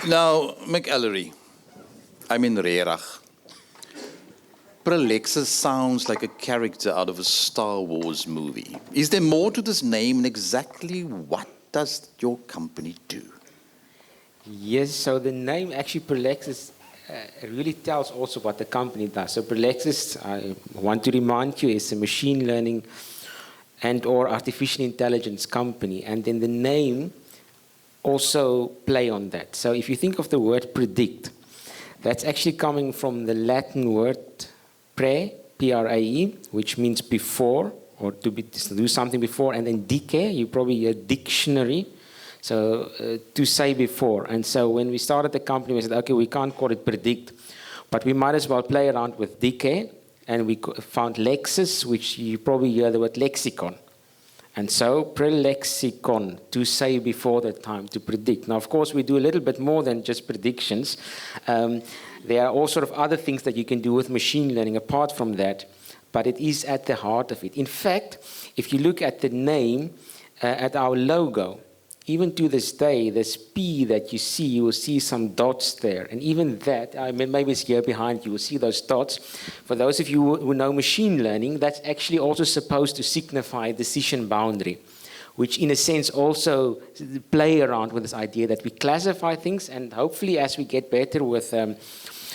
Now, McEllery, I'm in Rerach. Praelexis sounds like a character out of a Star Wars movie. Is there more to this name, and exactly what does your company do? Yes, so the name actually Praelexis really tells also what the company does. So Praelexis, I want to remind you, is a machine learning and or artificial intelligence company. And then the name also play on that. So if you think of the word predict, that's actually coming from the Latin word P-R-A-E, which means before, or to do something before, and then decay, you probably hear dictionary, so to say before. And so when we started the company, we said, okay, we can't call it predict, but we might as well play around with decay, and we found Lexis, which you probably hear the word lexicon. And so prelexicon, to say before the time, to predict. Now, of course, we do a little bit more than just predictions. There are all sort of other things that you can do with machine learning apart from that, but it is at the heart of it. In fact, if you look at the name, at our logo, even to this day, this P that you see, you will see some dots there. And even that, maybe it's here behind you, will see those dots. For those of you who know machine learning, that's actually also supposed to signify decision boundary, which in a sense also play around with this idea that we classify things, and hopefully as we get better with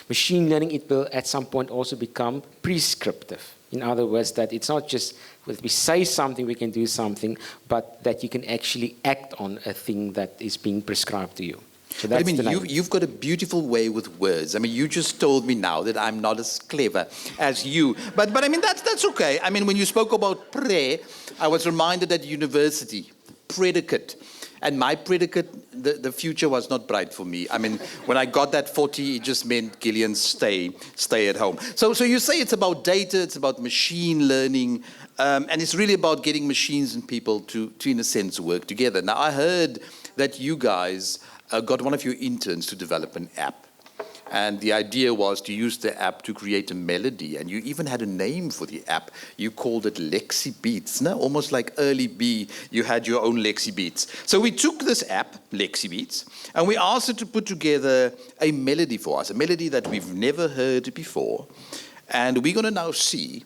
machine learning, it will at some point also become prescriptive. In other words, that it's not just that we say something, we can do something, but that you can actually act on a thing that is being prescribed to you. So that's you've got a beautiful way with words. I mean, you just told me now that I'm not as clever as you. But I mean, that's okay. I mean, when you spoke about pre, I was reminded at university, predicate. And my predicate, the future was not bright for me. I mean, when I got that 40, it just meant, Gillian, stay at home. So you say it's about data, it's about machine learning, and it's really about getting machines and people to, in a sense, work together. Now, I heard that you guys got one of your interns to develop an app. And the idea was to use the app to create a melody. And you even had a name for the app. You called it Lexi Beats. No? Almost like early B, you had your own Lexi Beats. So we took this app, Lexi Beats, and we asked it to put together a melody for us, a melody that we've never heard before. And we're going to now see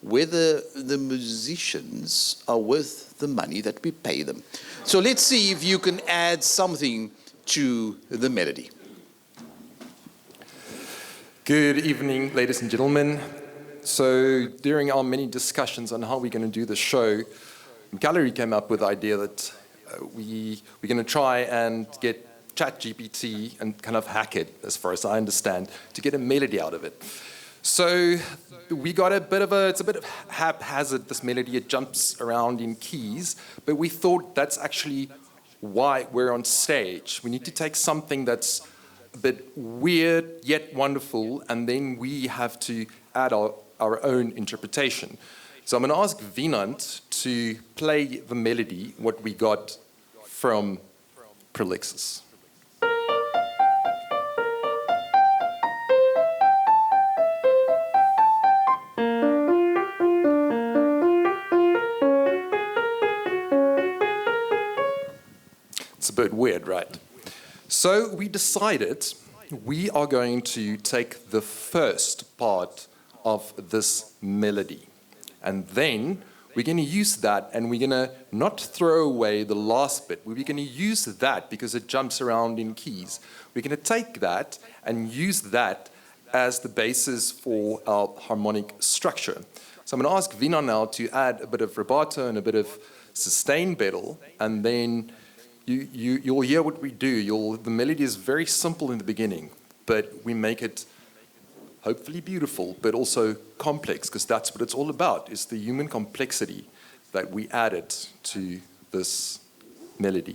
whether the musicians are worth the money that we pay them. So let's see if you can add something to the melody. Good evening, ladies and gentlemen. So during our many discussions on how we're going to do the show, Gallery came up with the idea that we're going to try and get ChatGPT and kind of hack it, as far as I understand, to get a melody out of it. So we got it's a bit of haphazard, this melody. It jumps around in keys, but we thought that's actually why we're on stage. We need to take something that's a bit weird yet wonderful, and then we have to add our own interpretation. So I'm going to ask Vinant to play the melody, what we got from Praelexis. It's a bit weird, right? So we decided we are going to take the first part of this melody, and then we're going to use that, and we're going to not throw away the last bit. We're going to use that because it jumps around in keys. We're going to take that and use that as the basis for our harmonic structure. So I'm going to ask Vina now to add a bit of rubato and a bit of sustain pedal, and then you'll hear what we do. The melody is very simple in the beginning, but we make it hopefully beautiful, but also complex, because that's what it's all about, is the human complexity that we added to this melody.